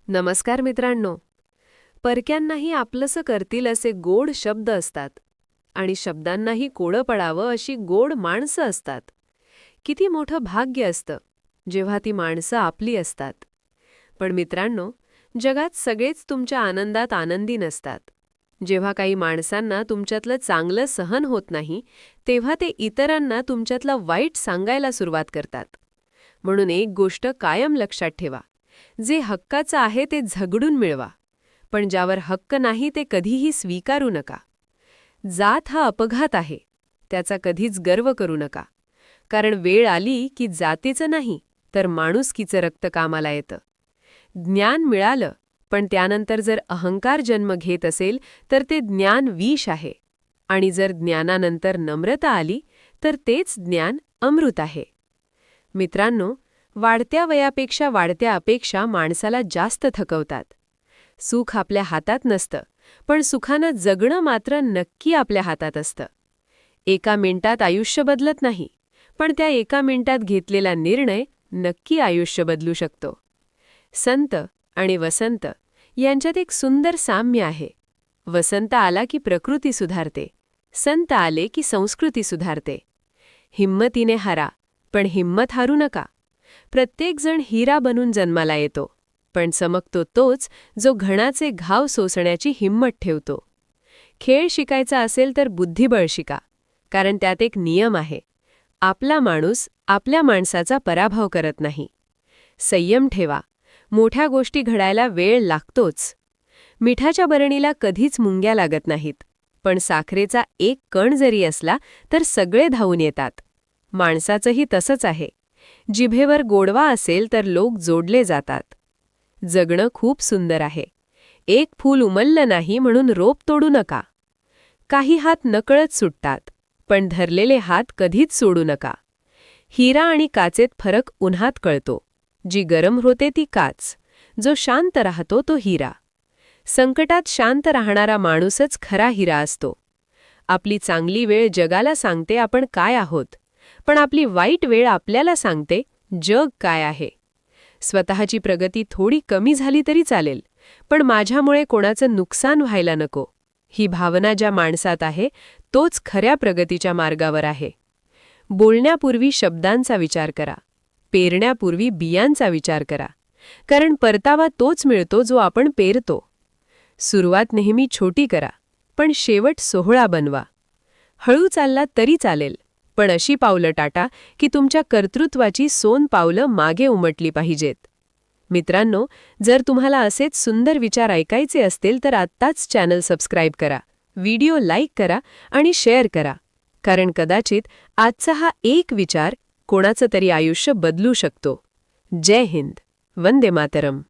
नमस्कार मित्रांनो. परक्यांनाही आपलंसं करतील असे गोड शब्द असतात आणि शब्दांनाही कोडं पडावं अशी गोड माणसं असतात. किती मोठं भाग्य असतं जेव्हा ती माणसं आपली असतात. पण मित्रांनो, जगात सगळेच तुमच्या आनंदात आनंदी नसतात. जेव्हा काही माणसांना तुमच्यातलं चांगलं सहन होत नाही, तेव्हा ते इतरांना तुमच्यातलं वाईट सांगायला सुरुवात करतात. म्हणून एक गोष्ट कायम लक्षात ठेवा. जे हक्काचं आहे ते झगडून मिळवा, पण ज्यावर हक्क नाही ते कधीही स्वीकारू नका. जात हा अपघात आहे, त्याचा कधीच गर्व करू नका. कारण वेळ आली की जातीचं नाही तर माणुसकीचं रक्त कामाला येतं. ज्ञान मिळालं, पण त्यानंतर जर अहंकार जन्म घेत असेल तर ते ज्ञान विष आहे. आणि जर ज्ञानानंतर नम्रता आली तर तेच ज्ञान अमृत आहे. मित्रांनो, वाढत्या वयापेक्षा वाढत्या अपेक्षा माणसाला जास्त थकवतात. सुख आपल्या हातात नसतं, पण सुखानं जगणं मात्र नक्की आपल्या हातात असतं. एका मिनिटात आयुष्य बदलत नाही, पण त्या एका मिनिटात घेतलेला निर्णय नक्की आयुष्य बदलू शकतो. संत आणि वसंत यांच्यात एक सुंदर साम्य आहे. वसंत आला की प्रकृती सुधारते, संत आले की संस्कृती सुधारते. हिम्मतीने हारा, पण हिम्मत हारू नका. प्रत्येकजण हिरा बनून जन्माला येतो, पण चमकतो तोच जो घणाचे घाव सोसण्याची हिम्मत ठेवतो. खेळ शिकायचा असेल तर बुद्धिबळ शिका, कारण त्यात एक नियम आहे. आपला माणूस आपल्या माणसाचा पराभव करत नाही. संयम ठेवा, मोठ्या गोष्टी घडायला वेळ लागतोच. मिठाच्या बरणीला कधीच मुंग्या लागत नाहीत, पण साखरेचा एक कण जरी असला तर सगळे धावून येतात. माणसाचंही तसंच आहे. जिभेवर गोडवा असेल तर लोक जोडले जातात. जगणं खूप सुंदर आहे. एक फूल उमललं नाही म्हणून रोप तोडू नका. काही हात नकळत सुटतात, पण धरलेले हात कधीच सोडू नका. हिरा आणि काचेत फरक उन्हात कळतो. जी गरम होते ती काच, जो शांत राहतो तो हिरा. संकटात शांत राहणारा माणूसच खरा हिरा असतो. आपली चांगली वेळ जगाला सांगते आपण काय आहोत, पण आपली वाईट वेळ आपल्याला सांगते जग काय आहे. स्वतःची प्रगती थोडी कमी झाली तरी चालेल, पण माझ्यामुळे कोणाचं नुकसान व्हायला नको. ही भावना ज्या माणसात आहे तोच खऱ्या प्रगतीच्या मार्गावर आहे. बोलण्यापूर्वी शब्दांचा विचार करा, पेरण्यापूर्वी बियांचा विचार करा, कारण परतावा तोच मिळतो जो आपण पेरतो. सुरुवात नेहमी छोटी करा, पण शेवट सोहळा बनवा. हळू चालला तरी चालेल, पण अशी पावलं टाटा की तुमच्या कर्तृत्वाची सोन पावलं मागे उमटली पाहिजेत. मित्रांनो, जर तुम्हाला असेच सुंदर विचार ऐकायचे असतील तर आत्ताच चॅनल सबस्क्राईब करा, व्हिडिओ लाईक करा आणि शेअर करा, कारण कदाचित आजचा हा एक विचार कोणाचं तरी आयुष्य बदलू शकतो. जय हिंद. वंदे मातरम.